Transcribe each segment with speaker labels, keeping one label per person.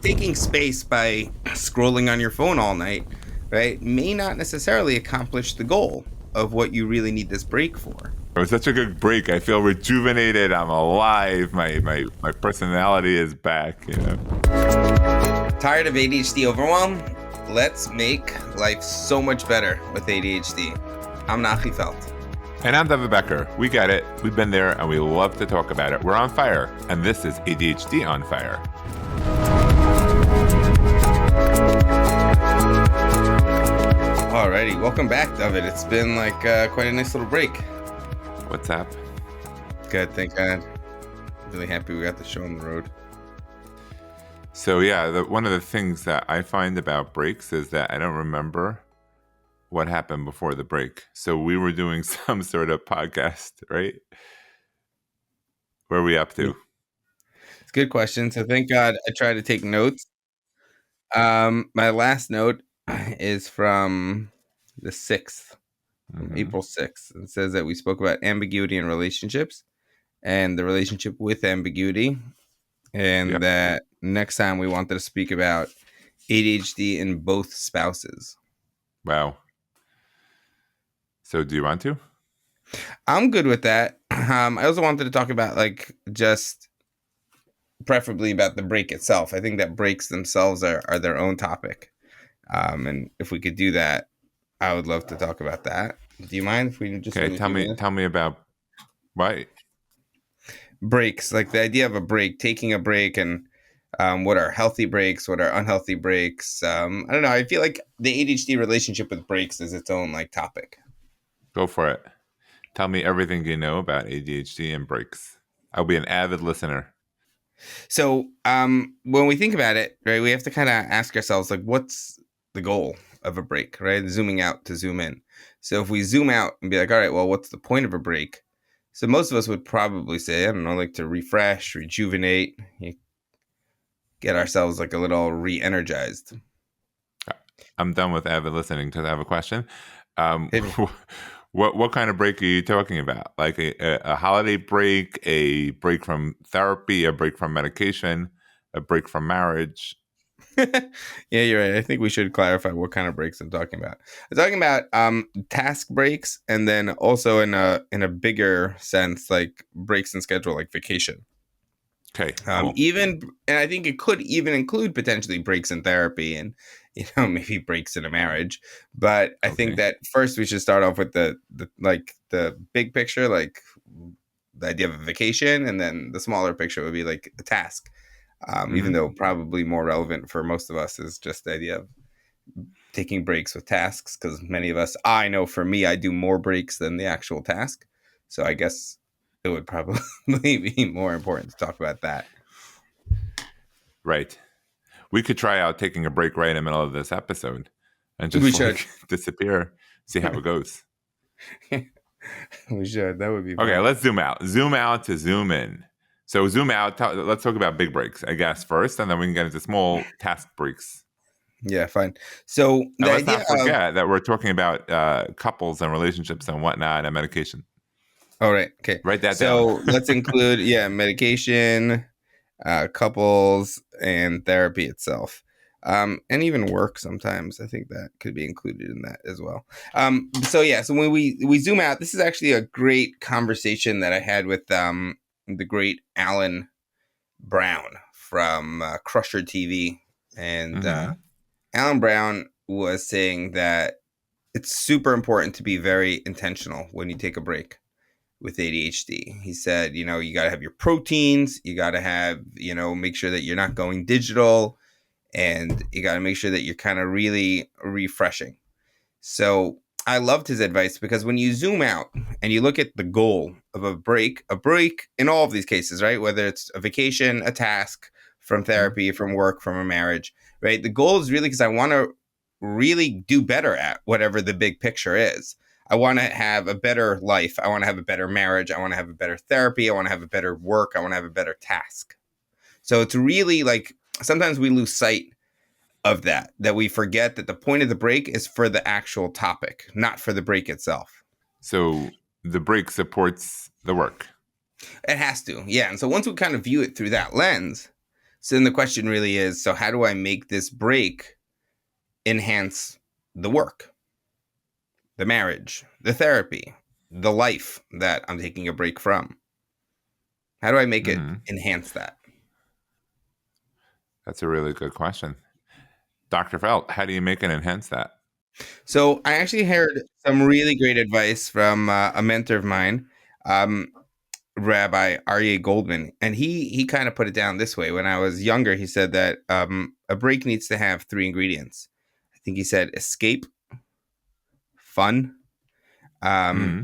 Speaker 1: taking space by scrolling on your phone all night, right, may not necessarily accomplish the goal of what you really need this break for.
Speaker 2: It was such a good break. I feel rejuvenated. I'm alive. My personality is back.
Speaker 1: Tired of ADHD overwhelm? Let's make life so much better with ADHD. I'm Nachi Felt.
Speaker 2: And I'm Dovid Becker. We get it. We've been there, and we love to talk about it. We're on fire, and this is ADHD on Fire.
Speaker 1: Alrighty, welcome back, Dovid. It's been like quite a nice little break.
Speaker 2: What's up?
Speaker 1: Good, thank God. Really happy we got the show on the road.
Speaker 2: So yeah, one of the things that I find about breaks is that I don't remember what happened before the break. So we were doing some sort of podcast, right? Where are we up to?
Speaker 1: It's a good question. So thank God I tried to take notes. My last note is from the 6th, April 6th. It says that we spoke about ambiguity in relationships and the relationship with ambiguity. And that next time we wanted to speak about ADHD in both spouses.
Speaker 2: Wow. So do you want to?
Speaker 1: I'm good with that. I also wanted to talk about just preferably about the break itself. I think that breaks themselves are their own topic. And if we could do that, I would love to talk about that. Do you mind if we just
Speaker 2: tell me about why
Speaker 1: breaks, like the idea of a break, taking a break, and what are healthy breaks, what are unhealthy breaks. I don't know. I feel like the ADHD relationship with breaks is its own topic.
Speaker 2: Go for it. Tell me everything you know about ADHD and breaks. I'll be an avid listener.
Speaker 1: So when we think about it, right, we have to kind of ask ourselves, what's the goal of a break, right? Zooming out to zoom in. So if we zoom out and be like, all right, well, what's the point of a break? So most of us would probably say, I don't know, to refresh, rejuvenate, get ourselves a little re-energized.
Speaker 2: I'm done with avid listening because I have a question. What kind of break are you talking about? Like a holiday break, a break from therapy, a break from medication, a break from marriage?
Speaker 1: Yeah, you're right. I think we should clarify what kind of breaks I'm talking about. I'm talking about task breaks, and then also in a bigger sense, breaks in schedule, like vacation.
Speaker 2: Okay. Cool.
Speaker 1: And I think it could even include potentially breaks in therapy and maybe breaks in a marriage. But I think that first we should start off with the big picture, like the idea of a vacation, and then the smaller picture would be like a task. Even though probably more relevant for most of us is just the idea of taking breaks with tasks, because many of us, I know for me, I do more breaks than the actual task. So I guess it would probably be more important to talk about that.
Speaker 2: Right. We could try out taking a break right in the middle of this episode and just disappear, see how it goes.
Speaker 1: We should. That would be fun.
Speaker 2: Okay, let's zoom out. Zoom out to zoom in. So zoom out. Let's talk about big breaks, I guess, first, and then we can get into small task breaks.
Speaker 1: Yeah, fine. So
Speaker 2: let's not forget that we're talking about couples and relationships and whatnot and medication.
Speaker 1: All right. Okay.
Speaker 2: Write that
Speaker 1: down. So let's include, medication, couples, and therapy itself. And even work sometimes. I think that could be included in that as well. So when we zoom out, this is actually a great conversation that I had with the great Alan Brown from Crusher TV. And Alan Brown was saying that it's super important to be very intentional when you take a break with ADHD. He said, you got to have your proteins, you got to have, make sure that you're not going digital, and you got to make sure that you're kind of really refreshing. So I loved his advice, because when you zoom out and you look at the goal of a break in all of these cases, right? Whether it's a vacation, a task, from therapy, from work, from a marriage, right? The goal is really because I want to really do better at whatever the big picture is. I want to have a better life. I want to have a better marriage. I want to have a better therapy. I want to have a better work. I want to have a better task. So it's really sometimes we lose sight of that we forget that the point of the break is for the actual topic, not for the break itself.
Speaker 2: So the break supports the work.
Speaker 1: It has to. Yeah. And so once we kind of view it through that lens, So then the question really is, so how do I make this break enhance the work, the marriage, the therapy, the life that I'm taking a break from? How do I make it
Speaker 2: Hmm.
Speaker 1: enhance that?
Speaker 2: That's a really good question. Dr. Felt, how do you make and enhance that?
Speaker 1: So I actually heard some really great advice from a mentor of mine, um, Rabbi Aryeh Goldman, and he kind of put it down this way. When I was younger, he said that a break needs to have three ingredients. I think he said escape, fun, um,
Speaker 2: Hmm.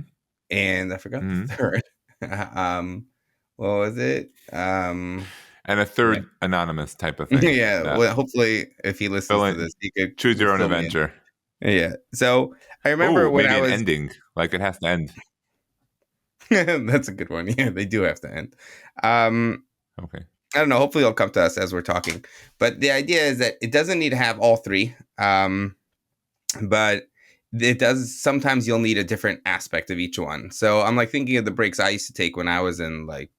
Speaker 1: and I forgot the
Speaker 2: Hmm.
Speaker 1: third. um, what was it?
Speaker 2: And a
Speaker 1: Yeah,
Speaker 2: third anonymous type of thing
Speaker 1: yeah.
Speaker 2: that
Speaker 1: Well, hopefully, if he listens
Speaker 2: fill
Speaker 1: to
Speaker 2: in,
Speaker 1: this, he could
Speaker 2: choose your own
Speaker 1: fill me in.
Speaker 2: adventure.
Speaker 1: Yeah. So I remember
Speaker 2: Oh,
Speaker 1: when
Speaker 2: maybe
Speaker 1: I
Speaker 2: an
Speaker 1: was.
Speaker 2: ending. Like it has to end.
Speaker 1: That's a good one. Yeah, they do have to end. Um,
Speaker 2: Okay.
Speaker 1: I don't know. Hopefully, it'll come to us as we're talking. But the idea is that it doesn't need to have all three. But it does. Sometimes you'll need a different aspect of each one. So I'm like thinking of the breaks I used to take when I was in like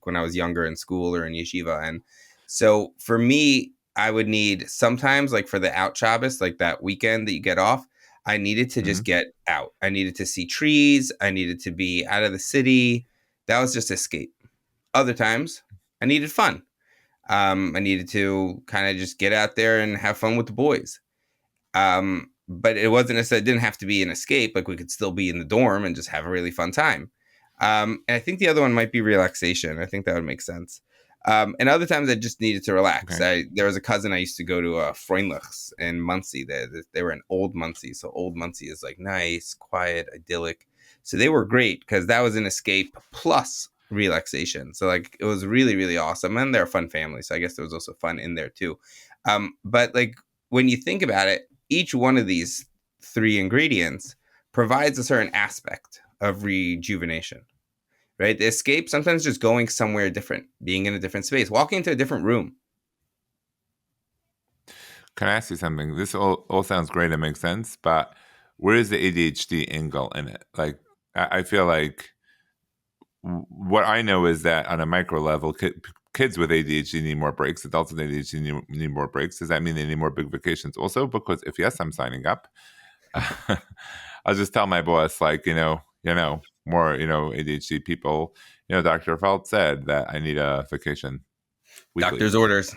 Speaker 1: when I was younger in school or in yeshiva. And so for me, I would need sometimes like for the out Shabbos, like that weekend that you get off. I needed to
Speaker 2: Hmm.
Speaker 1: just get out. I needed to see trees. I needed to be out of the city. That was just escape. Other times, I needed fun. I needed to kind of just get out there and have fun with the boys. But it wasn't necessarily, it didn't have to be an escape. Like we could still be in the dorm and just have a really fun time. And I think the other one might be relaxation. I think that would make sense. And other times I just needed to relax.
Speaker 2: Okay.
Speaker 1: There was a cousin I used to go to Freundlichs in Muncie. They were in Old Muncie. So Old Muncie is like nice, quiet, idyllic. So they were great because that was an escape plus relaxation. So like it was really, really awesome. And they're a fun family. So I guess there was also fun in there too. But like when you think about it, each one of these three ingredients provides a certain aspect of rejuvenation, right? The escape, sometimes just going somewhere different, being in a different space, walking into a different room.
Speaker 2: Can I ask you something? This all sounds great and makes sense, but where is the ADHD angle in it? Like, I feel like what I know is that on a micro level, kids with ADHD need more breaks. Adults with ADHD need more breaks. Does that mean they need more big vacations also? Because if yes, I'm signing up. I'll just tell my boss, like, more, ADHD people. Dr. Felt said that I need a vacation weekly.
Speaker 1: Doctor's orders.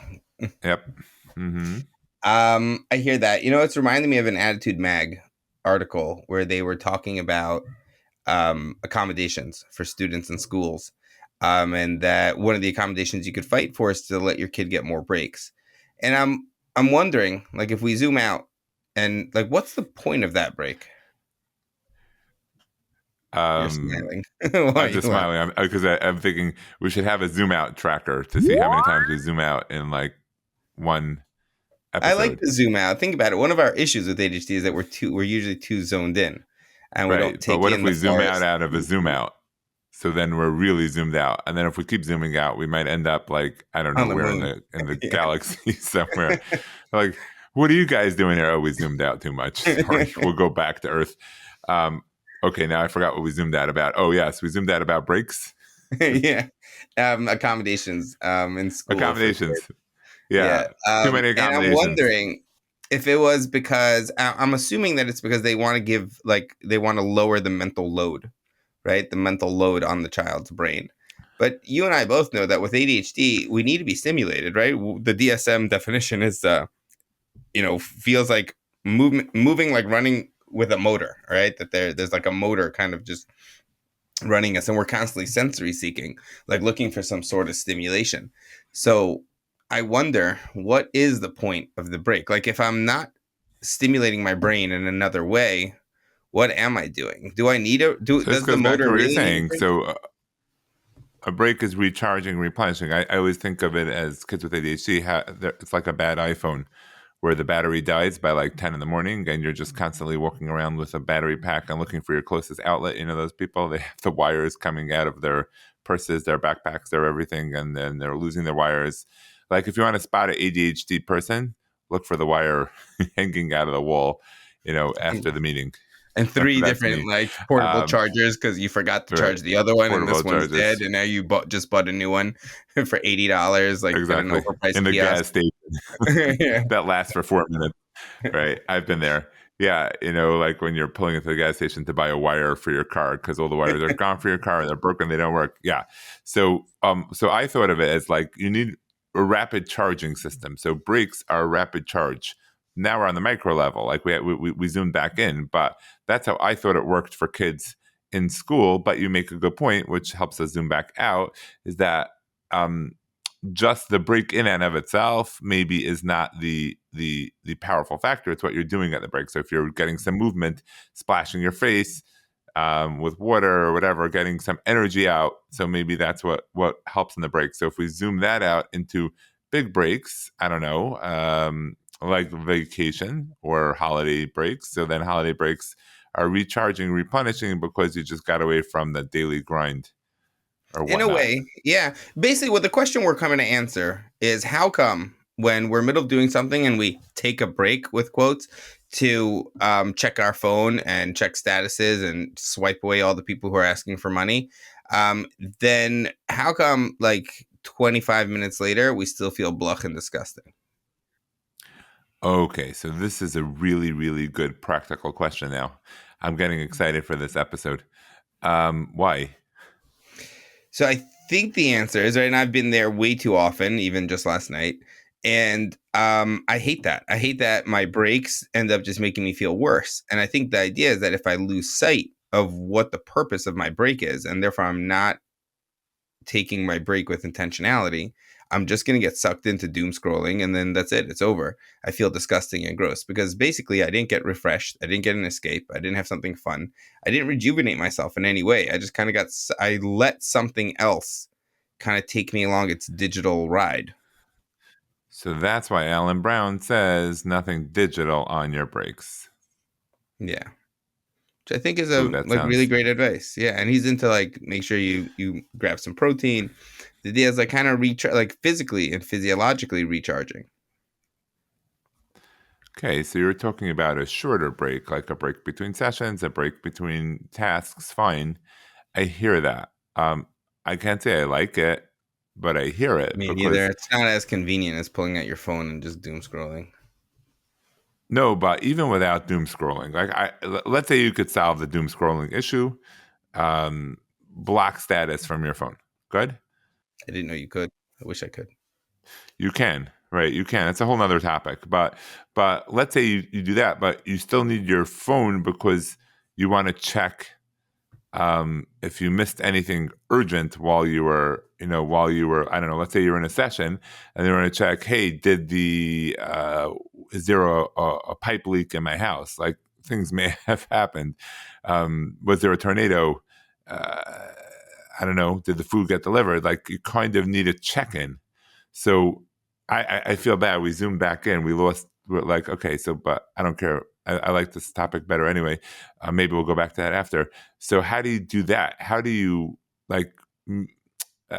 Speaker 2: Yep. Hmm.
Speaker 1: I hear that. It's reminding me of an Attitude Mag article where they were talking about accommodations for students in schools. And that one of the accommodations you could fight for is to let your kid get more breaks. And I'm wondering, like, if we zoom out and like, what's the point of that break? You're
Speaker 2: Um,
Speaker 1: smiling. Why are
Speaker 2: I'm
Speaker 1: you
Speaker 2: just
Speaker 1: laughing?
Speaker 2: smiling because I'm thinking we should have a zoom out tracker to see how many times we zoom out in like one
Speaker 1: I like
Speaker 2: episode.
Speaker 1: to zoom out. Think about it. One of our issues with ADHD is that we're usually too zoned in, and we don't
Speaker 2: Right. But
Speaker 1: take
Speaker 2: what if
Speaker 1: in the
Speaker 2: we zoom
Speaker 1: forest.
Speaker 2: out of a zoom out? So then we're really zoomed out. And then if we keep zooming out, we might end up like, I don't know
Speaker 1: On the
Speaker 2: where in
Speaker 1: moon.
Speaker 2: the
Speaker 1: Yeah.
Speaker 2: galaxy somewhere. Like, what are you guys doing here? Oh, we zoomed out too much. Sorry. We'll go back to Earth. Um, okay, now I forgot what we zoomed out about. Oh yes, we zoomed out about breaks.
Speaker 1: Yeah. Accommodations in school for kids.
Speaker 2: Accommodations. Yeah.
Speaker 1: Yeah.
Speaker 2: Too many
Speaker 1: And I'm
Speaker 2: accommodations.
Speaker 1: wondering if it was because I'm assuming that it's because they want to give, like, they want to lower the mental load, right? The mental load on the child's brain. But you and I both know that with ADHD, we need to be stimulated, right? The DSM definition is, feels like moving like running with a motor, right? That there's like a motor kind of just running us, and we're constantly sensory seeking, like looking for some sort of stimulation. So I wonder, what is the point of the break? Like if I'm not stimulating my brain in another way, what am I doing? Do I need
Speaker 2: So this
Speaker 1: does the
Speaker 2: goes back to
Speaker 1: motor
Speaker 2: what you're
Speaker 1: really need a
Speaker 2: saying.
Speaker 1: break?
Speaker 2: So a break is recharging, replenishing. I always think of it as kids with ADHD. It's like a bad iPhone where the battery dies by like 10 in the morning and you're just constantly walking around with a battery pack and looking for your closest outlet. Those people, they have the wires coming out of their purses, their backpacks, their everything, and then they're losing their wires. Like if you want to spot an ADHD person, look for the wire hanging out of the wall, after the meeting.
Speaker 1: and three
Speaker 2: That's
Speaker 1: different
Speaker 2: me.
Speaker 1: like portable
Speaker 2: Um,
Speaker 1: chargers because you forgot to
Speaker 2: right.
Speaker 1: charge the other one, and this
Speaker 2: Portable
Speaker 1: one's dead,
Speaker 2: charges.
Speaker 1: and now you just bought a new one for $80, like at an
Speaker 2: Exactly.
Speaker 1: overpriced
Speaker 2: In the
Speaker 1: kiosk.
Speaker 2: gas station
Speaker 1: Yeah.
Speaker 2: that lasts for 4 minutes. Right. I've been there. Yeah. Like when you're pulling into the gas station to buy a wire for your car because all the wires are gone for your car, they're broken, they don't work. Yeah. So I thought of it as like you need a rapid charging system. So brakes are a rapid charge. Now we're on the micro level. Like we zoomed back in, but that's how I thought it worked for kids in school. But you make a good point, which helps us zoom back out, is that um, just the break in and of itself maybe is not the powerful factor. It's what you're doing at the break. So if you're getting some movement, splashing your face with water or whatever, getting some energy out, so maybe that's what helps in the break. So if we zoom that out into big breaks, I don't know, like vacation or holiday breaks. So then holiday breaks are recharging, replenishing because you just got away from the daily grind or
Speaker 1: In a
Speaker 2: whatnot.
Speaker 1: way, yeah. Basically, what the question we're coming to answer is how come when we're middle of doing something and we take a break with quotes to check our phone and check statuses and swipe away all the people who are asking for money, then how come like 25 minutes later we still feel bluch and disgusting?
Speaker 2: Okay, so this is a really, really good practical question now. I'm getting excited for this episode. Why?
Speaker 1: So I think the answer is right, and I've been there way too often, even just last night. And I hate that. I hate that my breaks end up just making me feel worse. And I think the idea is that if I lose sight of what the purpose of my break is, and therefore I'm not taking my break with intentionality, I'm just going to get sucked into doom scrolling, and then that's it. It's over. I feel disgusting and gross because basically I didn't get refreshed. I didn't get an escape. I didn't have something fun. I didn't rejuvenate myself in any way. I just kind of I let something else kind of take me along its digital ride.
Speaker 2: So that's why Alan Brown says nothing digital on your breaks.
Speaker 1: Yeah. Which I think is
Speaker 2: Ooh,
Speaker 1: a
Speaker 2: that
Speaker 1: like really
Speaker 2: sounds
Speaker 1: great advice. Yeah. And he's into like make sure you grab some protein. The idea is like kind of recharge, like physically and physiologically recharging.
Speaker 2: okay. So you're talking about a shorter break, like a break between sessions, a break between tasks. Fine. I hear that. I can't say I like it, but I hear it
Speaker 1: Me neither.
Speaker 2: because
Speaker 1: It's not as convenient as pulling out your phone and just doom scrolling.
Speaker 2: no, but even without doom scrolling, like let's say you could solve the doom scrolling issue, block status from your phone. Good.
Speaker 1: I didn't know you could. I wish I could.
Speaker 2: You can, right? You can. It's a whole nother topic. But let's say you do that, but you still need your phone because you want to check if you missed anything urgent while you were, I don't know, let's say you're in a session and they want to check, hey, is there a pipe leak in my house? Like things may have happened. Was there a tornado? Uh, I don't know. Did the food get delivered? Like you kind of need a check in. So I feel bad. We zoomed back in. We're like, okay, so, but I don't care. I like this topic better anyway. Maybe we'll go back to that after. So how do you do that? How do you like?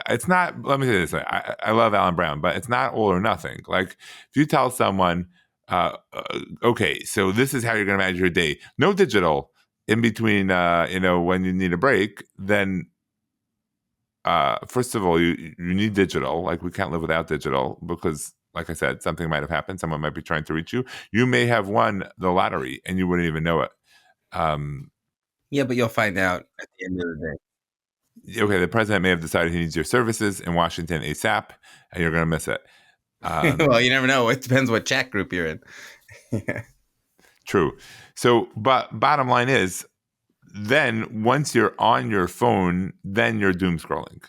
Speaker 2: It's not. Let me say this: I love Alan Brown, but it's not all or nothing. Like if you tell someone, okay, so this is how you're going to manage your day. No digital in between. When you need a break, then first of all, you need digital. Like we can't live without digital because, like I said, something might have happened. Someone might be trying to reach you. You may have won the lottery and you wouldn't even know it. Um,
Speaker 1: Yeah, but you'll find out at the end of the
Speaker 2: okay, the president may have decided he needs your services in Washington ASAP, and you're going to miss it.
Speaker 1: day. Well, you never know. It depends what chat group you're in. Yeah.
Speaker 2: True. So, but bottom line is, then once you're on your phone, then you're doom scrolling.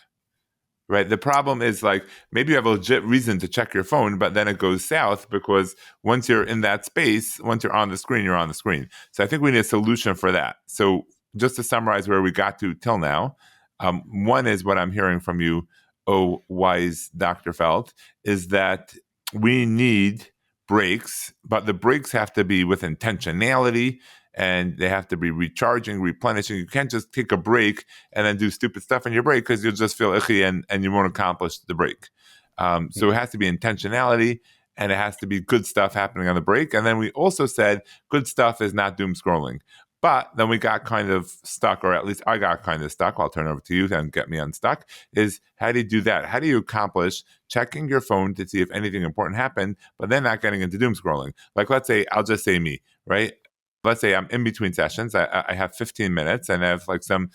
Speaker 2: Right. The problem is like maybe you have a legit reason to check your phone, but then it goes south because once you're in that space, once you're on the screen, you're on the screen. So I think we need a solution for that. So just to summarize where we got to till now, one is what I'm hearing from you, oh wise Dr. Felt, is that we need breaks, but the breaks have to be with intentionality and they have to be recharging, replenishing. You can't just take a break and then do stupid stuff in your break because you'll just feel icky and you won't accomplish the break. So it has to be intentionality and it has to be good stuff happening on the break. And then we also said good stuff is not doom scrolling. But then we got kind of stuck, or at least I got kind of stuck. I'll turn it over to you and get me unstuck. Is how do you do that? How do you accomplish checking your phone to see if anything important happened, but then not getting into doom scrolling? Like, let's say, I'll just say me, right? Let's say I'm in between sessions. I have 15 minutes and I have like some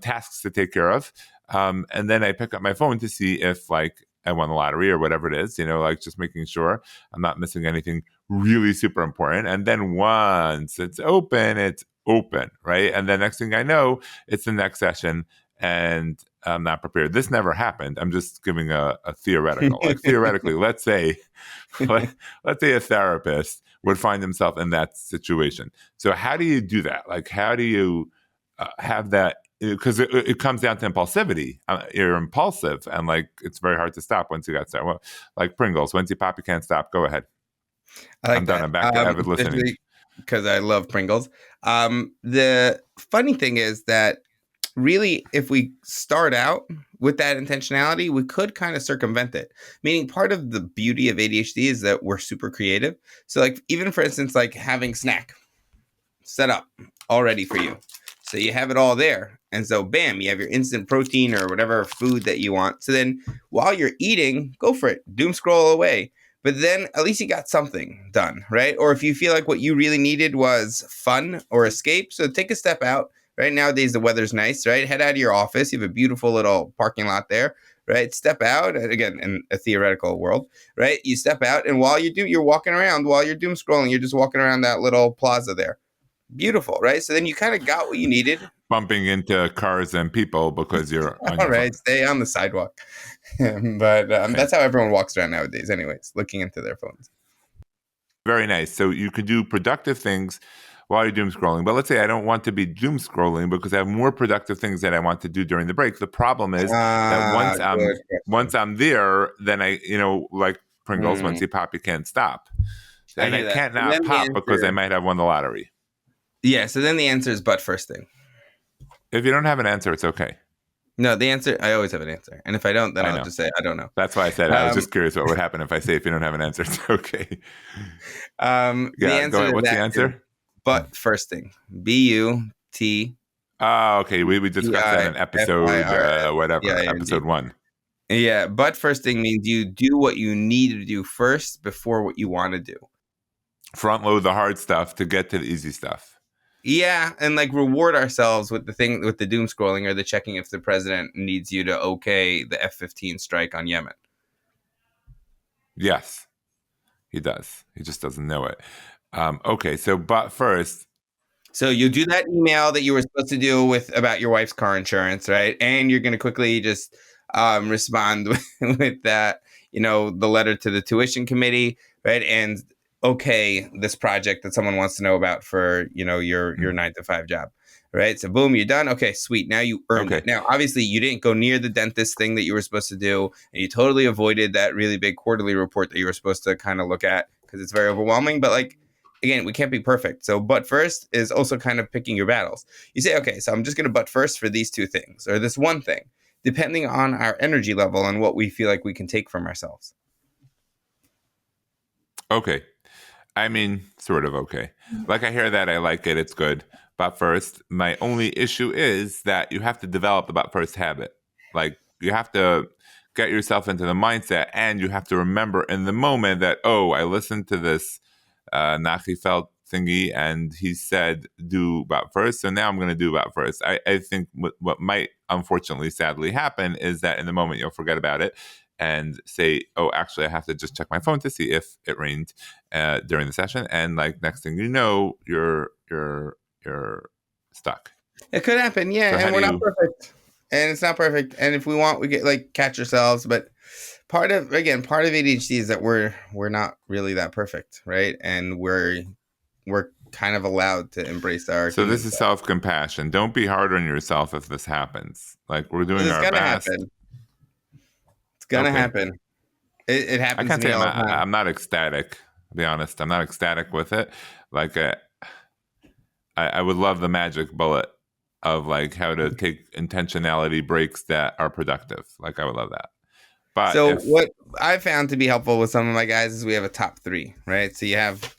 Speaker 2: tasks to take care of. And then I pick up my phone to see if like I won the lottery or whatever it is, like just making sure I'm not missing anything really super important. And then once it's open, right? And then next thing I know, it's the next session and I'm not prepared. This never happened. I'm just giving a theoretical. Like theoretically, let's say a therapist would find himself in that situation. So how do you do that? Like how do you have that? Because it comes down to impulsivity. You're impulsive, and like it's very hard to stop once you got started. Well, like Pringles, once you pop, you can't stop. Go ahead.
Speaker 1: I like
Speaker 2: I'm done.
Speaker 1: that.
Speaker 2: I'm back to avid listening.
Speaker 1: Because I love Pringles. The funny thing is that really, if we start out with that intentionality, we could kind of circumvent it. Meaning, part of the beauty of ADHD is that we're super creative. So, like, even for instance, like having snack set up all ready for you. So you have it all there. And so, bam, you have your instant protein or whatever food that you want. So then while you're eating, go for it. Doom scroll away. But then at least you got something done, right? Or if you feel like what you really needed was fun or escape, so take a step out. Right, nowadays the weather's nice, right? Head out of your office. You have a beautiful little parking lot there, right? Step out, again, in a theoretical world, right? You step out, and while you're walking around, while you're doom scrolling, you're just walking around that little plaza there. Beautiful, right? So then you kind of got what you needed.
Speaker 2: Bumping into cars and people because you're on
Speaker 1: All
Speaker 2: your
Speaker 1: right,
Speaker 2: phone.
Speaker 1: stay on the sidewalk. But that's how everyone walks around nowadays, anyways, looking into their phones.
Speaker 2: Very nice. So you could do productive things while you're doom scrolling. But let's say I don't want to be doom scrolling because I have more productive things that I want to do during the break. The problem is that once I'm there, then I, like Pringles, once you pop, you can't stop. And I can't not pop because I might have won the lottery.
Speaker 1: Yeah, so then the answer is but first thing.
Speaker 2: If you don't have an answer, it's okay.
Speaker 1: No, the answer, I always have an answer. And if I don't, then I'll just say, I don't know.
Speaker 2: That's why I said I was just curious what would happen if I say if you don't have an answer, it's okay.
Speaker 1: The answer
Speaker 2: go ahead. What's the answer?
Speaker 1: But first thing. B-U-T.
Speaker 2: Oh, okay. We discussed that in episode, episode 1.
Speaker 1: Yeah, but first thing means you do what you need to do first before what you want to do.
Speaker 2: Front load the hard stuff to get to the easy stuff.
Speaker 1: Yeah, and like reward ourselves with the doom scrolling or the checking if the president needs you to okay the F-15 strike on Yemen.
Speaker 2: Yes, he does. He just doesn't know it. Okay, so but first.
Speaker 1: So you do that email that you were supposed to do about your wife's car insurance, right? And you're going to quickly just respond with that, the letter to the tuition committee, right? And okay, this project that someone wants to know about for, your 9-to-5 job, right? So boom, you're done. Okay, sweet. Now you earned it. Now, obviously, you didn't go near the dentist thing that you were supposed to do, and you totally avoided that really big quarterly report that you were supposed to kind of look at because it's very overwhelming. But like, again, we can't be perfect. So but first is also kind of picking your battles. You say, okay, so I'm just going to but first for these two things or this one thing, depending on our energy level and what we feel like we can take from ourselves.
Speaker 2: Okay. I mean, sort of okay. Like I hear that, I like it, it's good. But first, my only issue is that you have to develop the but first habit. Like you have to get yourself into the mindset and you have to remember in the moment that, oh, I listened to this Nachi felt thingy and he said do about first, so now I'm going to do about first. I think what might unfortunately sadly happen is that in the moment you'll forget about it and say, oh, actually I have to just check my phone to see if it rained during the session, and like next thing you know you're stuck.
Speaker 1: It could happen, yeah. So and we're not perfect, and it's not perfect, and if we want we get like catch ourselves, but part of ADHD is that we're not really that perfect, right? And we're kind of allowed to embrace our.
Speaker 2: So this is self-compassion. Don't be hard on yourself if this happens. Like we're doing our best.
Speaker 1: Happen. It's gonna happen. It happens.
Speaker 2: I can't say I'm not ecstatic. To be honest, I'm not ecstatic with it. Like I would love the magic bullet of like how to take intentionality breaks that are productive. Like I would love that. But
Speaker 1: so what I found to be helpful with some of my guys is we have a top 3, right? So you have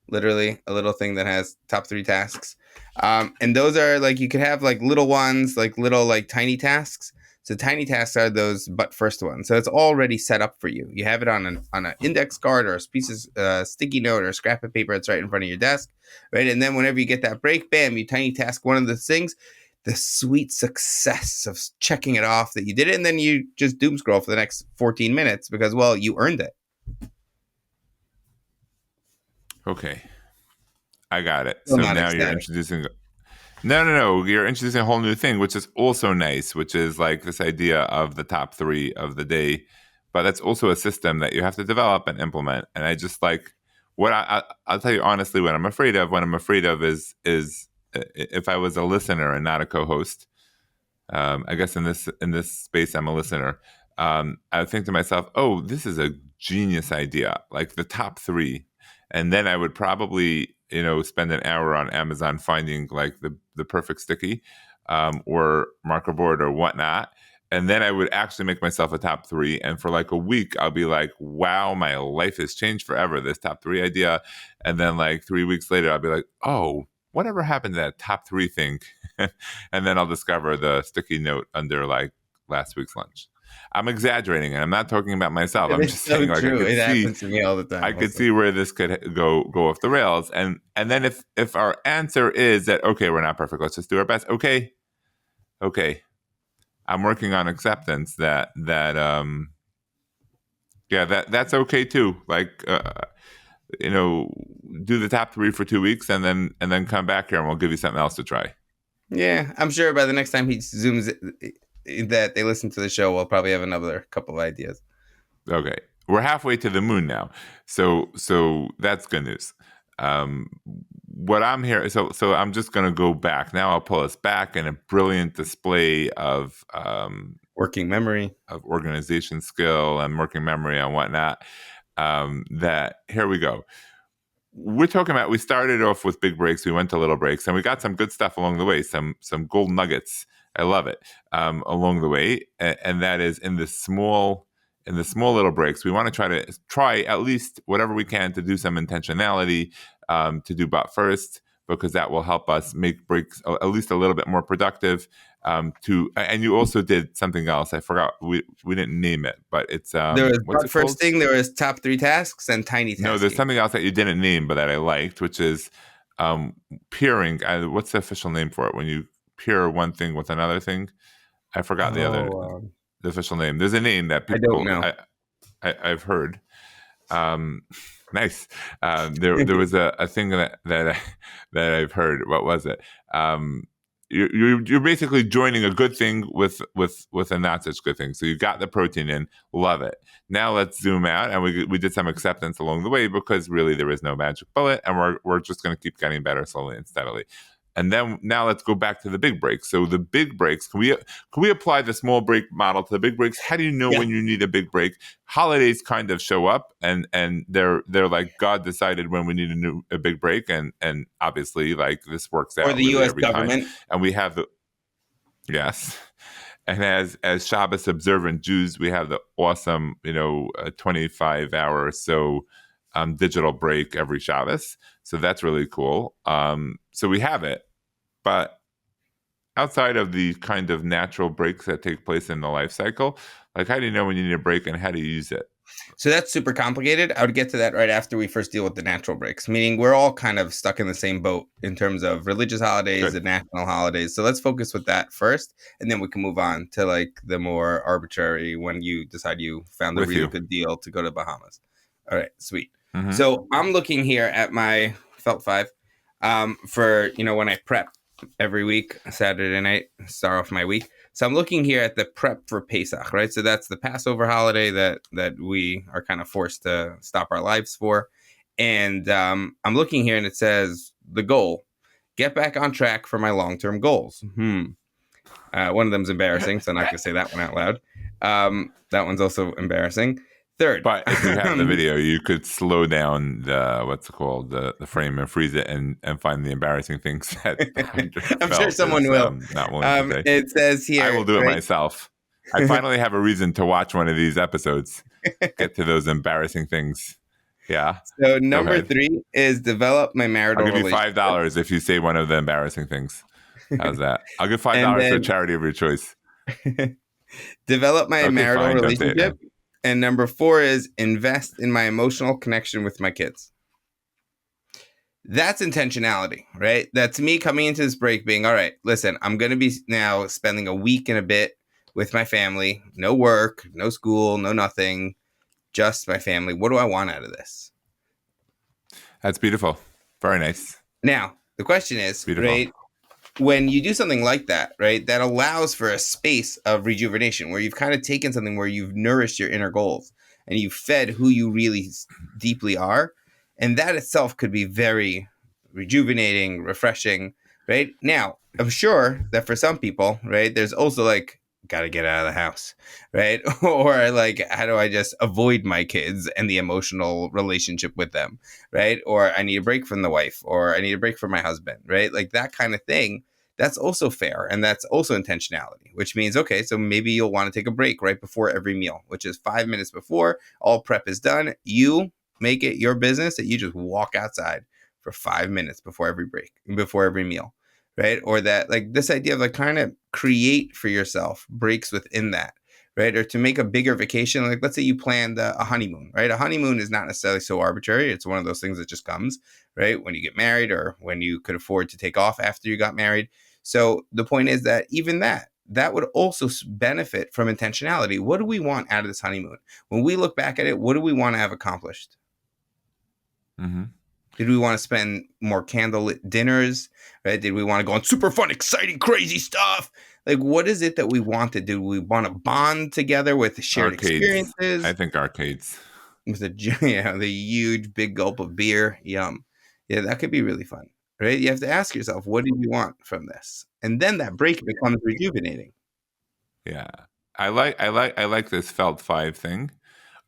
Speaker 1: literally a little thing that has top 3 tasks. And those are like, you could have like little ones, like little like tiny tasks. So tiny tasks are those but first ones. So it's already set up for you. You have it on an index card or a piece of sticky note or a scrap of paper that's right in front of your desk, right? And then whenever you get that break, bam, you tiny task one of the things. The sweet success of checking it off that you did it, and then you just doom scroll for the next 14 minutes because, well, you earned it.
Speaker 2: Okay, I got it.
Speaker 1: Still
Speaker 2: So
Speaker 1: not
Speaker 2: now you're
Speaker 1: ecstatic.
Speaker 2: introducing. No. You're introducing a whole new thing, which is also nice, which is like this idea of the top three of the day. But that's also a system that you have to develop and implement. And I just like what I'll tell you honestly, what I'm afraid of. What I'm afraid of is if I was a listener and not a co-host. I guess in this space, I'm a listener. I would think to myself, "Oh, this is a genius idea, like the top three," and then I would probably, spend an hour on Amazon finding like the perfect sticky, or marker board or whatnot, and then I would actually make myself a top three. And for like a week, I'll be like, "Wow, my life has changed forever." This top three idea, and then like 3 weeks later, I'll be like, "Oh, whatever happened to that top three thing?" And then I'll discover the sticky note under like last week's lunch. I'm exaggerating, and I'm not talking about myself.
Speaker 1: It
Speaker 2: I'm
Speaker 1: is
Speaker 2: just
Speaker 1: so
Speaker 2: saying, like,
Speaker 1: true. It happens to me all the
Speaker 2: I
Speaker 1: time.
Speaker 2: could
Speaker 1: Also,
Speaker 2: see where this could go off the rails. And then if our answer is that okay, we're not perfect, let's just do our best. Okay, I'm working on acceptance that yeah, that's okay too. Like do the top three for 2 weeks, and then come back here, and we'll give you something else to try.
Speaker 1: yeah, I'm sure by the next time he zooms that they listen to the show, we'll probably have another couple of ideas.
Speaker 2: Okay, we're halfway to the moon now, so that's good news. Um, what I'm here, so I'm just going to go back now. I'll pull us back in a brilliant display
Speaker 1: Working memory.
Speaker 2: of organization skill and working memory and whatnot. That here we go. We're talking about, we started off with big breaks, we went to little breaks, and we got some good stuff along the way, some gold nuggets. I love it, along the way, and that is in the small little breaks. We want to try at least whatever we can to do some intentionality, to do but first, because that will help us make breaks at least a little bit more productive. And you also did something else. I forgot, we didn't name it, but it's
Speaker 1: There was
Speaker 2: what's it
Speaker 1: first
Speaker 2: called?
Speaker 1: thing. There was top three tasks and tiny
Speaker 2: No, there's
Speaker 1: tasking.
Speaker 2: something else that you didn't name, but that I liked, which is peering. What's the official name for it? When you peer one thing with another thing, I forgot
Speaker 1: Oh,
Speaker 2: the official name. There's a name that
Speaker 1: I don't
Speaker 2: people
Speaker 1: know.
Speaker 2: I've heard. Um, nice. There was a thing that I've heard. What was it? You're basically joining a good thing with a not such good thing. So you got the protein in, love it. Now let's zoom out, and we did some acceptance along the way, because really there is no magic bullet, and we're just going to keep getting better slowly and steadily. And then now let's go back to the big breaks. So the big breaks, can we apply the small break model to the big breaks? How do you know
Speaker 1: Yeah.
Speaker 2: when you need a big break? Holidays kind of show up, and they're like, God decided when we need a big break, and obviously like this works
Speaker 1: Or
Speaker 2: out
Speaker 1: the
Speaker 2: really
Speaker 1: U.S.
Speaker 2: every time.
Speaker 1: government.
Speaker 2: And we have the yes. And as Shabbos observant Jews, we have the awesome 25-hour or so digital break every Shabbos. So that's really cool. So we have it, but outside of the kind of natural breaks that take place in the life cycle, like, how do you know when you need a break, and how do you use it?
Speaker 1: So that's super complicated. I would get to that right after we first deal with the natural breaks, meaning we're all kind of stuck in the same boat in terms of religious holidays
Speaker 2: Good.
Speaker 1: and national holidays. So let's focus with that first, and then we can move on to like the more arbitrary when you decide you found a
Speaker 2: With
Speaker 1: really
Speaker 2: you.
Speaker 1: good deal to go to Bahamas. All right, sweet.
Speaker 2: Mm-hmm.
Speaker 1: So I'm looking here at my Felt 5 for, when I prep every week, Saturday night, start off my week. So I'm looking here at the prep for Pesach, right? So that's the Passover holiday that we are kind of forced to stop our lives for. And I'm looking here and it says the goal, get back on track for my long-term goals. One of them's embarrassing, so I'm not going to say that one out loud. That one's also embarrassing. Third.
Speaker 2: But if you have the video, you could slow down the frame, and freeze it, and find the embarrassing things that
Speaker 1: I'm sure someone
Speaker 2: is
Speaker 1: will.
Speaker 2: not willing to say.
Speaker 1: It says here,
Speaker 2: I will do it
Speaker 1: right?
Speaker 2: myself. I finally have a reason to watch one of these episodes. Get to those embarrassing things. Yeah.
Speaker 1: So
Speaker 2: Go
Speaker 1: number
Speaker 2: ahead.
Speaker 1: 3 is develop my
Speaker 2: I'll
Speaker 1: marital
Speaker 2: give you $5
Speaker 1: relationships.
Speaker 2: if you say one of the embarrassing things. How's that? I'll give five
Speaker 1: And
Speaker 2: dollars to a
Speaker 1: then
Speaker 2: charity of your choice.
Speaker 1: develop my
Speaker 2: Okay,
Speaker 1: marital
Speaker 2: fine. Don't say it
Speaker 1: relationship.
Speaker 2: then.
Speaker 1: And number 4 is invest in my emotional connection with my kids. That's intentionality, right? That's me coming into this break being, all right, listen, I'm going to be now spending a week and a bit with my family. No work, no school, no nothing, just my family. What do I want out of this?
Speaker 2: That's beautiful. Very nice.
Speaker 1: Now, the question
Speaker 2: It's
Speaker 1: is,
Speaker 2: beautiful.
Speaker 1: right, when you do something like that, right, that allows for a space of rejuvenation where you've kind of taken something where you've nourished your inner goals and you've fed who you really deeply are. And that itself could be very rejuvenating, refreshing, right? Now, I'm sure that for some people, right, there's also like, got to get out of the house, right? Or like, how do I just avoid my kids and the emotional relationship with them, right? Or I need a break from the wife, or I need a break from my husband, right? Like that kind of thing. That's also fair. And that's also intentionality, which means, okay, so maybe you'll want to take a break right before every meal, which is 5 minutes before all prep is done. You make it your business that you just walk outside for 5 minutes before every break, before every meal, right? Or that, like, this idea of like kind of create for yourself breaks within that, right? Or to make a bigger vacation, like let's say you planned a honeymoon, right? A honeymoon is not necessarily so arbitrary. It's one of those things that just comes, right? When you get married or when you could afford to take off after you got married. So the point is that even that would also benefit from intentionality. What do we want out of this honeymoon? When we look back at it, what do we want to have accomplished?
Speaker 2: Mm-hmm.
Speaker 1: Did we want to spend more candlelit dinners? Right? Did we want to go on super fun, exciting, crazy stuff? Like, what is it that we wanted? Do we want to bond together with shared
Speaker 2: Arcades. I
Speaker 1: experiences?
Speaker 2: think arcades.
Speaker 1: With the huge big gulp of beer? Yum. Yeah, that could be really fun. Right? You have to ask yourself, what do you want from this? And then that break becomes rejuvenating.
Speaker 2: Yeah. I like this felt five thing.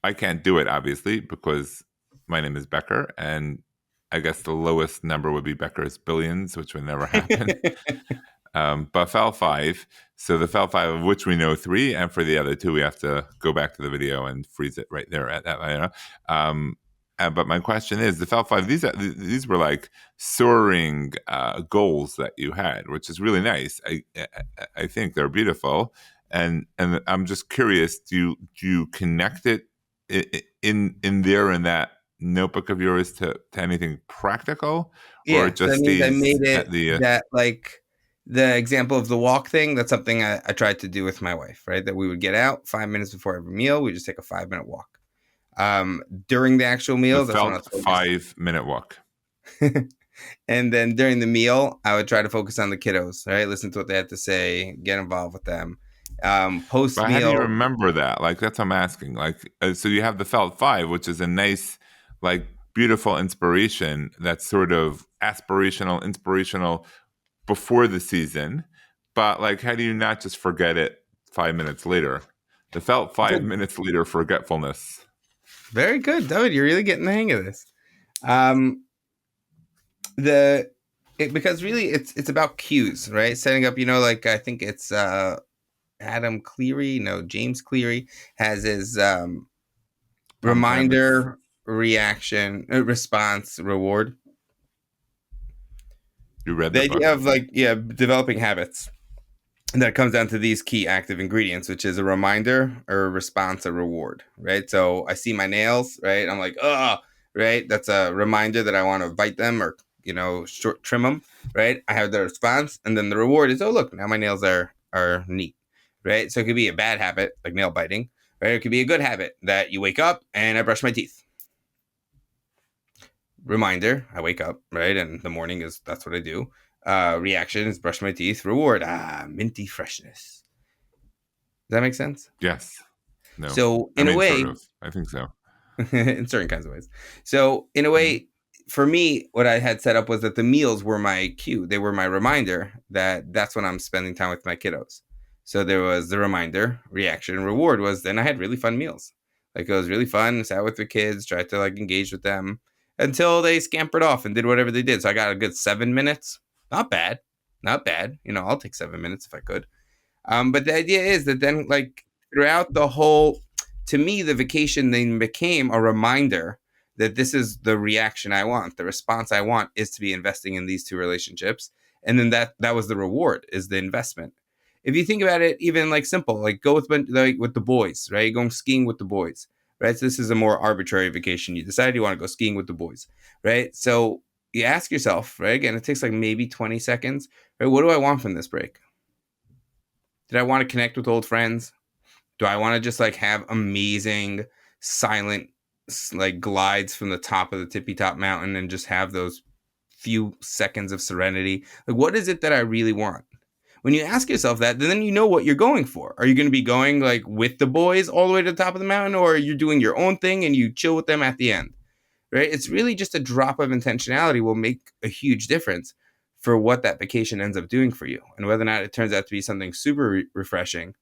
Speaker 2: I can't do it obviously because my name is Becker and I guess the lowest number would be Becker's billions, which would never happen. But fell five. So the fell five of which we know three, and for the other two, we have to go back to the video and freeze it right there at that. But my question is, the fell five. These were like soaring goals that you had, which is really nice. I think they're beautiful, and I'm just curious. Do you connect it in there in that notebook of yours to anything practical, or
Speaker 1: Yeah,
Speaker 2: it
Speaker 1: so
Speaker 2: just
Speaker 1: that means I
Speaker 2: stays
Speaker 1: made it
Speaker 2: at the
Speaker 1: that, like, the example of the walk thing, that's something I tried to do with my wife, right? That we would get out 5 minutes before every meal. We just take a 5 minute walk. During the actual
Speaker 2: The
Speaker 1: meal, that's when I was
Speaker 2: felt
Speaker 1: focused.
Speaker 2: 5 minute walk.
Speaker 1: And then during the meal, I would try to focus on the kiddos, right? Listen to what they had to say, get involved with them. Post
Speaker 2: But how do you
Speaker 1: meal,
Speaker 2: remember that? Like, that's what I'm asking. Like, so you have the felt five, which is a nice, like, beautiful inspiration that's sort of aspirational, inspirational before the season. But, like, how do you not just forget it 5 minutes later? The felt five minutes later forgetfulness.
Speaker 1: very good, David. You're really getting the hang of this. Um, because really it's about cues, right? Setting up, like I think it's Adam Cleary, no, James Cleary has his
Speaker 2: Atomic habits.
Speaker 1: reminder, reaction, response, reward.
Speaker 2: You read
Speaker 1: The
Speaker 2: the
Speaker 1: idea
Speaker 2: book?
Speaker 1: of like, yeah, developing habits. And that comes down to these key active ingredients, which is a reminder, or a response, a reward, right? So I see my nails, right? I'm like, oh, right? That's a reminder that I want to bite them or, short trim them, right? I have the response. And then the reward is, oh, look, now my nails are neat, right? So it could be a bad habit, like nail biting, right? It could be a good habit that you wake up and I brush my teeth. Reminder, I wake up, right? And the morning that's what I do. Reaction is brush my teeth. Reward, minty freshness. Does that make sense?
Speaker 2: Yes. No.
Speaker 1: So
Speaker 2: I
Speaker 1: in a
Speaker 2: mean, sort
Speaker 1: way,
Speaker 2: of. I think so.
Speaker 1: in certain kinds of ways. So in a
Speaker 2: Mhm.
Speaker 1: way, for me, what I had set up was that the meals were my cue. They were my reminder that that's when I'm spending time with my kiddos. So there was the reminder, reaction, reward was then I had really fun meals. Like it was really fun, sat with the kids, tried to like engage with them until they scampered off and did whatever they did. So I got a good 7 minutes. Not bad. Not bad. I'll take 7 minutes if I could. But the idea is that then, like, throughout the whole, to me, the vacation then became a reminder that this is the reaction I want. The response I want is to be investing in these two relationships. And then that was the reward, is the investment. If you think about it, even like simple, like go with the boys, right? Going skiing with the boys, right? So this is a more arbitrary vacation. You decide you want to go skiing with the boys, right? So you ask yourself, right? Again, it takes like maybe 20 seconds, right? What do I want from this break? Did I want to connect with old friends? Do I want to just like have amazing silent like glides from the top of the tippy top mountain and just have those few seconds of serenity? Like, what is it that I really want? When you ask yourself that, then you know what you're going for. Are you going to be going like with the boys all the way to the top of the mountain, or are you doing your own thing and you chill with them at the end? Right? It's really just a drop of intentionality will make a huge difference for what that vacation ends up doing for you, and whether or not it turns out to be something super refreshing,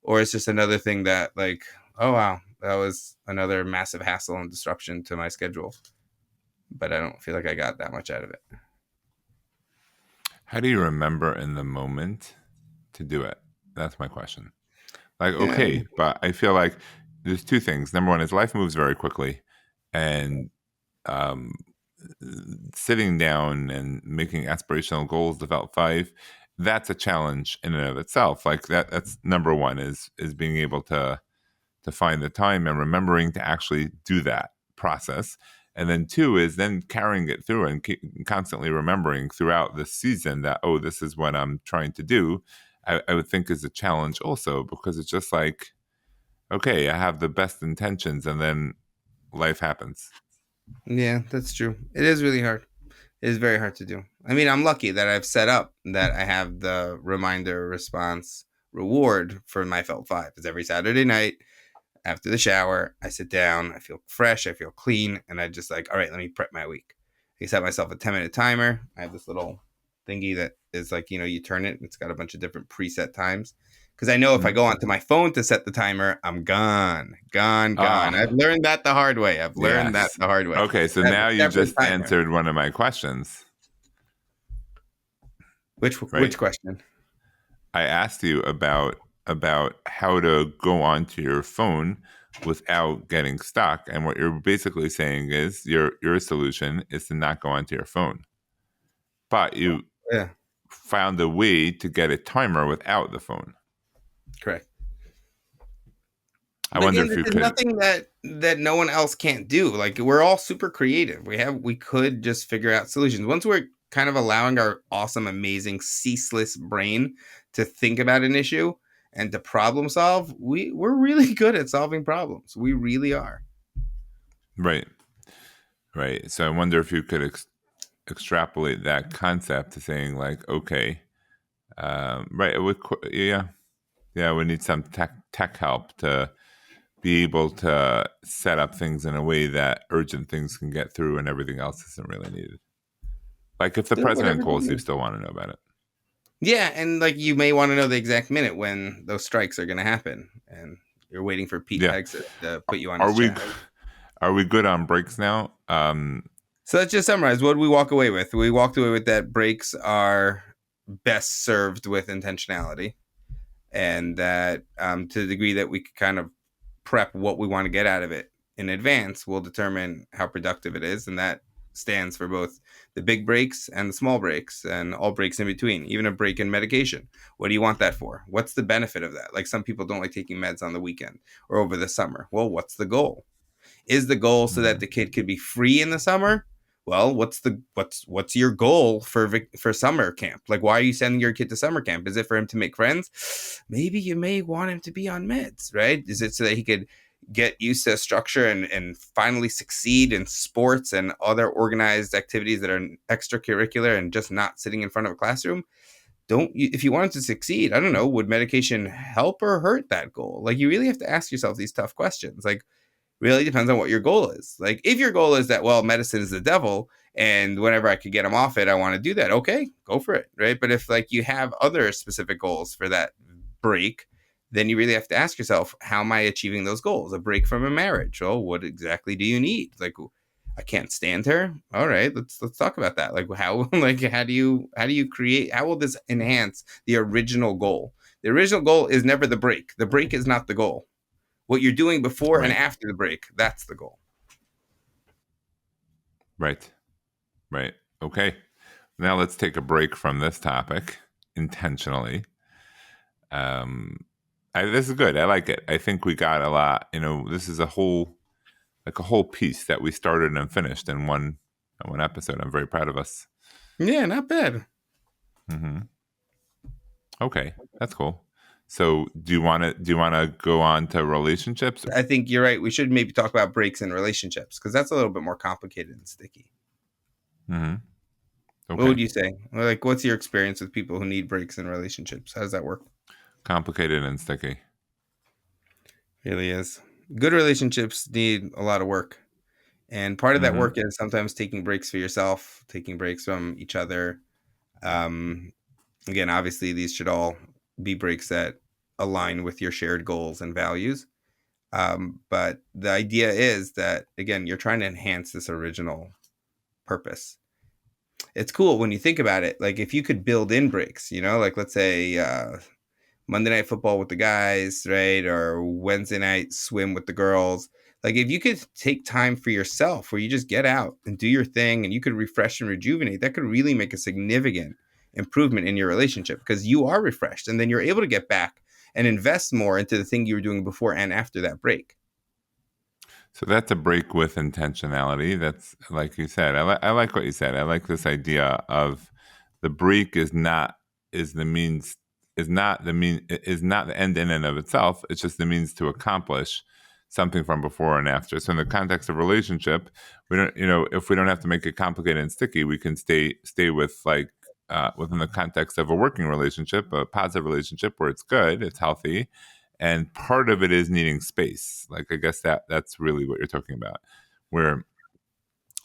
Speaker 1: or it's just another thing that like, oh wow, that was another massive hassle and disruption to my schedule, but I don't feel like I got that much out of it.
Speaker 2: How do you remember in the moment to do it? That's my question. Like,
Speaker 1: Yeah,
Speaker 2: okay, but I feel like there's two things. Number one is life moves very quickly, and um, sitting down and making aspirational goals, develop five, that's a challenge in and of itself. Like that's number one is being able to find the time and remembering to actually do that process. And then two is then carrying it through and constantly remembering throughout the season that, oh, this is what I'm trying to do. I would think is a challenge also, because it's just like, okay, I have the best intentions and then life happens.
Speaker 1: yeah, that's true. It is really hard. It is very hard to do. I mean, I'm lucky that I've set up that I have the reminder response reward for my felt five. It's every Saturday night. After the shower, I sit down, I feel fresh, I feel clean, and I just like, all right, let me prep my week. I set myself a 10-minute timer. I have this little thingy that is like, you turn it, and it's got a bunch of different preset times. Because I know if I
Speaker 2: Mhm.
Speaker 1: go onto my phone to set the timer, I'm gone, gone, gone. I've
Speaker 2: Ah,
Speaker 1: learned that the hard way. I've learned that
Speaker 2: yes.
Speaker 1: the hard way.
Speaker 2: Okay, so
Speaker 1: I have a
Speaker 2: now you
Speaker 1: separate
Speaker 2: just
Speaker 1: timer.
Speaker 2: answered one of my questions,
Speaker 1: Which
Speaker 2: right?
Speaker 1: question?
Speaker 2: I asked you about how to go onto your phone without getting stuck, and what you're basically saying is your solution is to not go onto your phone, but you
Speaker 1: Yeah,
Speaker 2: found a way to get a timer without the phone.
Speaker 1: correct.
Speaker 2: I
Speaker 1: But
Speaker 2: wonder
Speaker 1: again,
Speaker 2: if
Speaker 1: this
Speaker 2: you
Speaker 1: is
Speaker 2: could.
Speaker 1: nothing that no one else can't do. Like, we're all super creative. We could just figure out solutions once we're kind of allowing our awesome, amazing, ceaseless brain to think about an issue and to problem solve. We're really good at solving problems. We really are.
Speaker 2: Right, right. So I wonder if you could extrapolate that concept to saying like, okay, right, yeah, yeah, we need some tech help to be able to set up things in a way that urgent things can get through and everything else isn't really needed. Like if the
Speaker 1: Do
Speaker 2: president
Speaker 1: whatever they
Speaker 2: calls, you
Speaker 1: do.
Speaker 2: still want to know about it.
Speaker 1: Yeah, and like you may want to know the exact minute when those strikes are going to happen, and you're waiting for Pete
Speaker 2: Yeah.
Speaker 1: Hegseth to put you on
Speaker 2: Are
Speaker 1: his
Speaker 2: we
Speaker 1: chest.
Speaker 2: are we good on breaks now?
Speaker 1: So let's just summarize. What did we walk away with? We walked away with that breaks are best served with intentionality, and that to the degree that we could kind of prep what we want to get out of it in advance will determine how productive it is, and that stands for both the big breaks and the small breaks and all breaks in between, even a break in medication. What do you want that for? What's the benefit of that? Like, some people don't like taking meds on the weekend or over the summer. Well, what's the goal? Is the goal so that the kid could be free in the summer? Well, what's your goal for summer camp? Like, why are you sending your kid to summer camp? Is it for him to make friends? Maybe you may want him to be on meds, right? Is it so that he could get used to structure and finally succeed in sports and other organized activities that are extracurricular and just not sitting in front of a classroom? Don't you, if you wanted to succeed, I don't know, would medication help or hurt that goal? Like, you really have to ask yourself these tough questions. Like, really depends on what your goal is. Like, if your goal is that, well, medicine is the devil, and whenever I could get them off it, I want to do that. Okay, go for it, right? But if like you have other specific goals for that break, then you really have to ask yourself, how am I achieving those goals? A break from a marriage. Oh, what exactly do you need? Like, I can't stand her. All right, let's talk about that. Like, how like how do you create? How will this enhance the original goal? The original goal is never the break. The break is not the goal. What you're doing before and
Speaker 2: right.
Speaker 1: after the break, that's the goal.
Speaker 2: Right. Right. Okay. Now let's take a break from this topic intentionally. Um, this is good. I like it. I think we got a lot. This is a whole piece that we started and finished in one episode. I'm very proud of us.
Speaker 1: Yeah, not bad.
Speaker 2: Hmm. Okay, that's cool. So, do you want to go on to relationships?
Speaker 1: I think you're right. We should maybe talk about breaks in relationships because that's a little bit more complicated and sticky.
Speaker 2: Hmm.
Speaker 1: What
Speaker 2: Okay,
Speaker 1: would you say? Like, what's your experience with people who need breaks in relationships? How does that work?
Speaker 2: complicated and sticky.
Speaker 1: Really is. Good relationships need a lot of work. And part of that
Speaker 2: Hmm.
Speaker 1: work is sometimes taking breaks for yourself, taking breaks from each other. Um, Again, obviously, these should all be breaks that align with your shared goals and values. But the idea is that, again, you're trying to enhance this original purpose. It's cool when you think about it. Like, if you could build in breaks, like let's say Monday night football with the guys, right? Or Wednesday night swim with the girls. Like if you could take time for yourself where you just get out and do your thing and you could refresh and rejuvenate, that could really make a significant improvement in your relationship because you are refreshed and then you're able to get back and invest more into the thing you were doing before and after that break.
Speaker 2: So that's a break with intentionality. That's like you said. I like what you said. I like this idea of the break is the means is not the end in and of itself. It's just the means to accomplish something from before and after. So in the context of relationship, we don't if we don't have to make it complicated and sticky, we can stay with like within the context of a working relationship, a positive relationship where it's good, it's healthy, and part of it is needing space. Like I guess that's really what you're talking about, where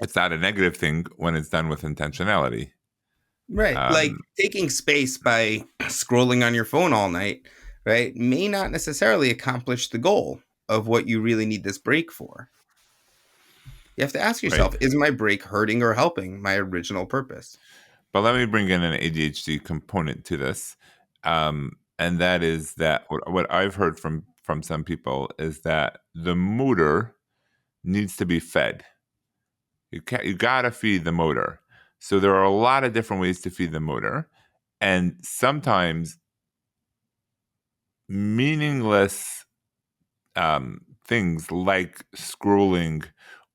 Speaker 2: it's not a negative thing when it's done with intentionality.
Speaker 1: Right. Like
Speaker 2: Um,
Speaker 1: taking space by scrolling on your phone all night, right, may not necessarily accomplish the goal of what you really need this break for. You have to ask
Speaker 2: right.
Speaker 1: yourself, is my break hurting or helping my original purpose?
Speaker 2: But let me bring in an ADHD component to this, and that is that what I've heard from some people is that the motor needs to be fed. You gotta feed the motor. So there are a lot of different ways to feed the motor, and sometimes meaningless things like scrolling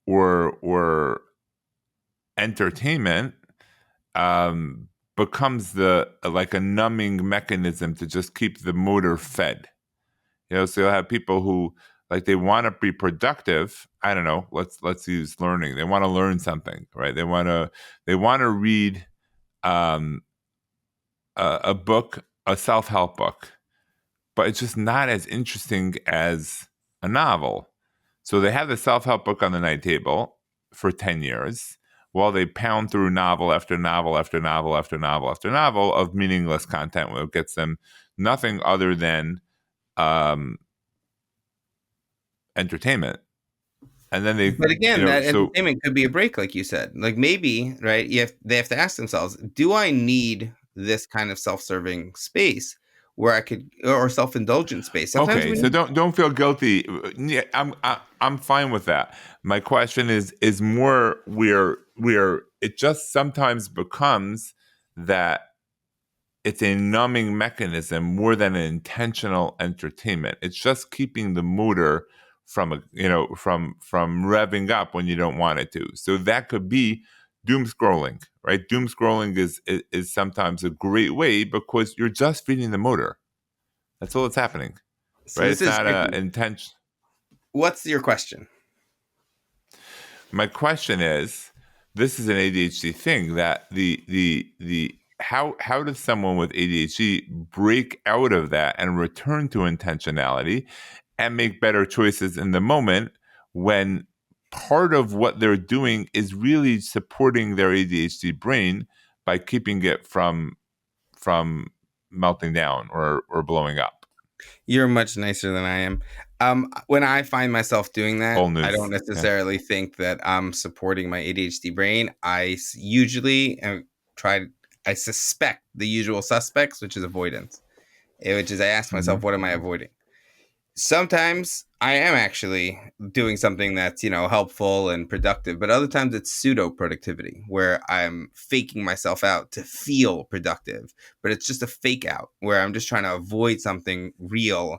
Speaker 2: or entertainment um, becomes the like a numbing mechanism to just keep the motor fed. So you'll have people who like they want to be productive. I don't know. Let's use learning. They want to learn something, right? They want to read um, a book, a self help book, but it's just not as interesting as a novel. So they have the self help book on the night table for 10 years while they pound through novel after novel after novel after novel after novel of meaningless content, where it gets them nothing other than um, entertainment. And then
Speaker 1: But again, that
Speaker 2: so
Speaker 1: entertainment could be a break, like you said. Like maybe, right? They have to ask themselves, do I need this kind of self-serving space where I could, or self-indulgent space? Sometimes
Speaker 2: okay,
Speaker 1: we
Speaker 2: so
Speaker 1: need.
Speaker 2: don't feel guilty. Yeah, I'm fine with that. My question is more where it just sometimes becomes that it's a numbing mechanism more than an intentional entertainment. It's just keeping the motor from revving up when you don't want it to. So that could be doom scrolling, right? Doom scrolling is sometimes a great way because you're just feeding the motor. That's all that's happening,
Speaker 1: So
Speaker 2: right?
Speaker 1: this
Speaker 2: It's
Speaker 1: is
Speaker 2: not a
Speaker 1: tricky.
Speaker 2: intention.
Speaker 1: What's your question?
Speaker 2: My question is, this is an ADHD thing that the how does someone with ADHD break out of that and return to intentionality and make better choices in the moment when part of what they're doing is really supporting their ADHD brain by keeping it from melting down or blowing up?
Speaker 1: You're much nicer than I am. When I find myself doing that,
Speaker 2: Old
Speaker 1: I don't
Speaker 2: news. Yeah.
Speaker 1: necessarily think that I'm supporting my ADHD brain. Usually try. I suspect the usual suspects, which is avoidance. Which is I ask
Speaker 2: Hmm.
Speaker 1: myself, what am I avoiding? Sometimes I am actually doing something that's, helpful and productive, but other times it's pseudo productivity where I'm faking myself out to feel productive, but it's just a fake out where I'm just trying to avoid something real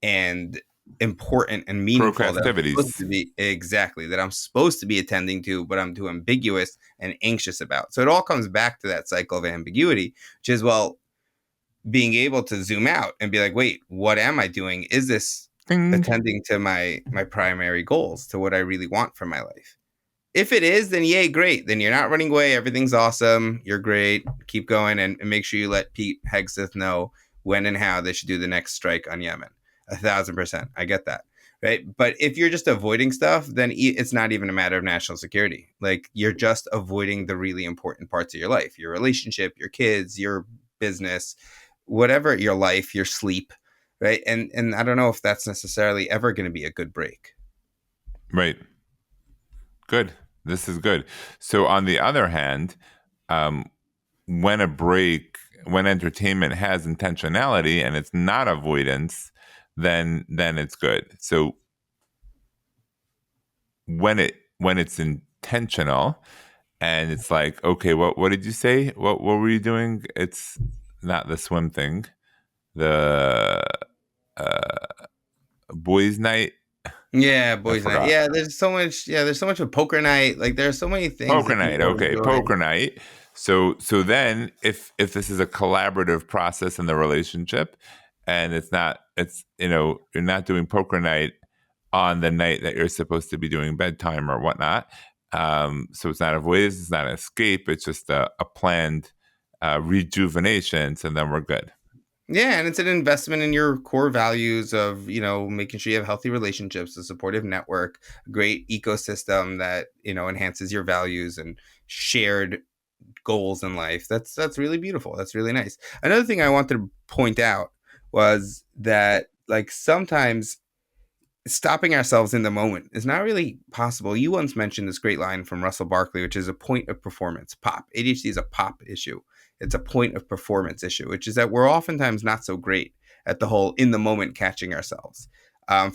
Speaker 1: and important and meaningful that I'm supposed
Speaker 2: Procrastivities.
Speaker 1: to be exactly that I'm supposed to be attending to, but I'm too ambiguous and anxious about. So it all comes back to that cycle of ambiguity, which is, well, being able to zoom out and be like, wait, what am I doing? Is this
Speaker 2: Ding.
Speaker 1: attending to my primary goals, to what I really want from my life? If it is, then yay, great. Then you're not running away. Everything's awesome. You're great. Keep going, and make sure you let Pete Hegseth know when and how they should do the next strike on Yemen. 1,000%. I get that. Right. But if you're just avoiding stuff, then it's not even a matter of national security. Like, you're just avoiding the really important parts of your life, your relationship, your kids, your business, whatever, your life, your sleep. Right. And I don't know if that's necessarily ever going to be a good break.
Speaker 2: Right. Good. This is good. So on the other hand, um, when entertainment has intentionality and it's not avoidance, then it's good. So when it's intentional and it's like, okay, what did you say? What were you doing? It's not the swim thing. The uh, boys' night.
Speaker 1: Yeah,
Speaker 2: I
Speaker 1: boys' night.
Speaker 2: forgot.
Speaker 1: Yeah, there's so much. Yeah, there's so much of poker night. Like, there's so many things
Speaker 2: Poker
Speaker 1: that
Speaker 2: night.
Speaker 1: people
Speaker 2: Okay,
Speaker 1: enjoy.
Speaker 2: poker night. So then if this is a collaborative process in the relationship and it's you're not doing poker night on the night that you're supposed to be doing bedtime or whatnot. So it's not avoidance, it's not an escape, it's just a planned rejuvenation. So then we're good.
Speaker 1: Yeah, and it's an investment in your core values of, making sure you have healthy relationships, a supportive network, a great ecosystem that, enhances your values and shared goals in life. That's really beautiful. That's really nice. Another thing I wanted to point out was that, like, sometimes stopping ourselves in the moment is not really possible. You once mentioned this great line from Russell Barkley, which is a point of performance. Pop. ADHD is a pop issue. It's a point of performance issue, which is that we're oftentimes not so great at the whole in the moment catching ourselves.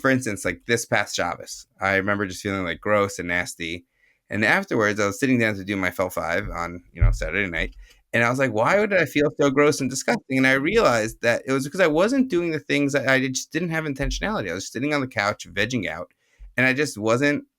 Speaker 1: For instance, like this past Shabbos, I remember just feeling like gross and nasty. And afterwards, I was sitting down to do my Fel 5 on, Saturday night. And I was like, why would I feel so gross and disgusting? And I realized that it was because I wasn't doing the things that I just didn't have intentionality. I was sitting on the couch, vegging out, and I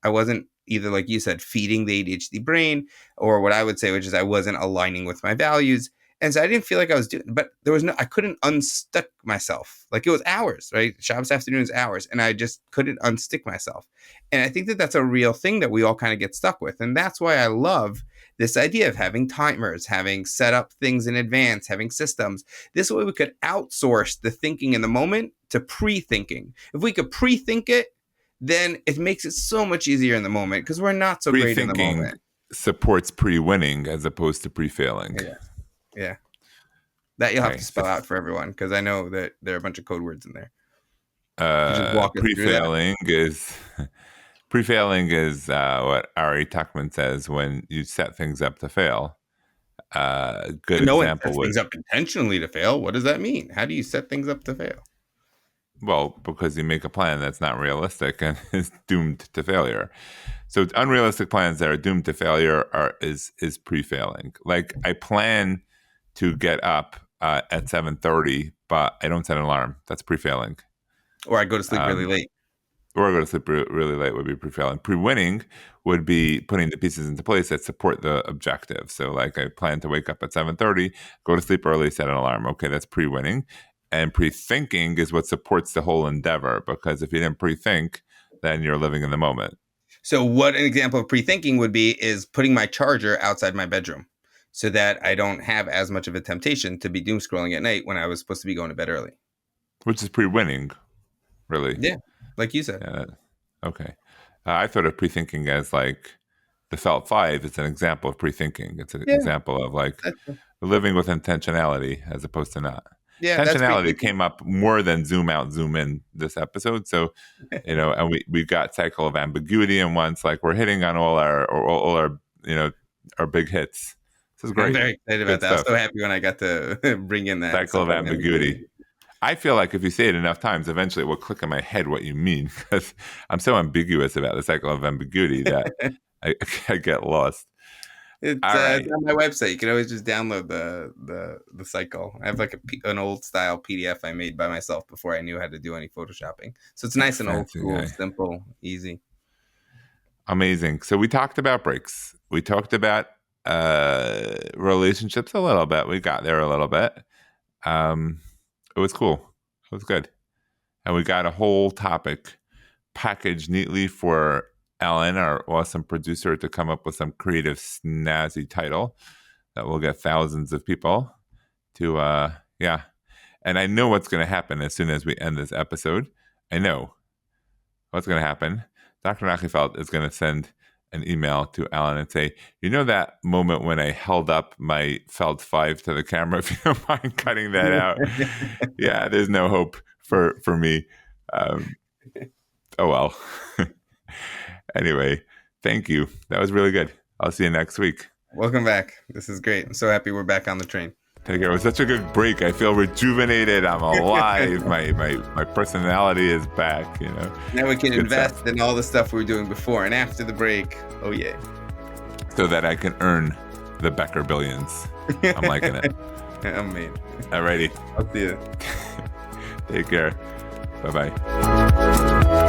Speaker 1: wasn't either, like you said, feeding the ADHD brain, or what I would say, which is I wasn't aligning with my values. And so I didn't feel like I was doing, but I couldn't unstuck myself. Like, it was hours, right? Shabbos afternoon is hours. And I just couldn't unstick myself. And I think that that's a real thing that we all kind of get stuck with. And that's why I love this idea of having timers, having set up things in advance, having systems. This way we could outsource the thinking in the moment to pre-thinking. If we could pre-think it, then it makes it so much easier in the moment because we're not so great in the
Speaker 2: Pre-thinking
Speaker 1: moment.
Speaker 2: supports pre-winning as opposed to pre-failing.
Speaker 1: Yeah. Yeah. That you'll have to
Speaker 2: Okay.
Speaker 1: spell out for everyone because I know that there are a bunch of code words in there. Could you just
Speaker 2: Uh,
Speaker 1: walk us through that?
Speaker 2: pre-failing is pre-failing is what Ari Tuckman says when you set things up to fail. A good
Speaker 1: But no one
Speaker 2: example
Speaker 1: sets
Speaker 2: would
Speaker 1: things up intentionally to fail. What does that mean? How do you set things up to fail?
Speaker 2: well because you make a plan that's not realistic and is doomed to failure. So unrealistic plans that are doomed to failure is pre-failing. Like I plan to get up at 7:30, but I don't set an alarm. That's pre-failing.
Speaker 1: Or I go to sleep really
Speaker 2: Um,
Speaker 1: late.
Speaker 2: or go to sleep really late would be pre-failing. Pre-winning would be putting the pieces into place that support the objective. So like I plan to wake up at 7:30, go to sleep early, set an alarm. Okay, that's pre-winning. And pre-thinking is what supports the whole endeavor because if you didn't pre-think, then you're living in the moment.
Speaker 1: So what an example of pre-thinking would be is putting my charger outside my bedroom so that I don't have as much of a temptation to be doom scrolling at night when I was supposed to be going to bed early.
Speaker 2: Which is pre-winning, really.
Speaker 1: Yeah, like you said.
Speaker 2: Yeah. Okay. I thought of pre-thinking as like the Felt Five is an example of pre-thinking. It's an
Speaker 1: Yeah,
Speaker 2: example of like
Speaker 1: that's,
Speaker 2: living with intentionality as opposed to not.
Speaker 1: yeah, that's
Speaker 2: Intentionality
Speaker 1: pre-thinking.
Speaker 2: came up more than zoom out, zoom in this episode. So, and we got cycle of ambiguity, and once like we're hitting on all our our big hits. This is
Speaker 1: I'm
Speaker 2: great,
Speaker 1: very excited about
Speaker 2: good
Speaker 1: that. I was so
Speaker 2: stuff.
Speaker 1: happy when I got to bring in that
Speaker 2: Cycle of
Speaker 1: cycle of
Speaker 2: ambiguity.
Speaker 1: ambiguity.
Speaker 2: I feel like if you say it enough times, eventually it will click in my head what you mean, because I'm so ambiguous about the cycle of ambiguity that I get lost. All
Speaker 1: It's
Speaker 2: right.
Speaker 1: on my website. You can always just download the cycle. I have like an old style PDF I made by myself before I knew how to do any photoshopping. So it's nice and old
Speaker 2: Fancy
Speaker 1: school,
Speaker 2: guy.
Speaker 1: simple, easy.
Speaker 2: Amazing. So we talked about breaks. We talked about relationships a little bit. We got there a little bit. It was cool. It was good. And we got a whole topic packaged neatly for Ellen, our awesome producer, to come up with some creative, snazzy title that will get thousands of people to, yeah. And I know what's going to happen as soon as we end this episode. I know what's going to happen. Dr. Nachefeld is going to send an email to Alan and say, you know that moment when I held up my Feld 5 to the camera, if you don't mind cutting that out? Yeah, there's no hope for me. Oh, well. Anyway, thank you. That was really good. I'll see you next week.
Speaker 1: Welcome back. This is great. I'm so happy we're back on the train.
Speaker 2: Take care. It was such a good break. I feel rejuvenated. I'm alive. my personality is back, you know.
Speaker 1: Now we can
Speaker 2: Good
Speaker 1: invest
Speaker 2: stuff.
Speaker 1: in all the stuff we were doing before and after the break. Oh, yeah.
Speaker 2: So that I can earn the Becker billions. I'm liking it.
Speaker 1: I'm mean.
Speaker 2: Alrighty.
Speaker 1: I'll see you.
Speaker 2: Take care. Bye-bye.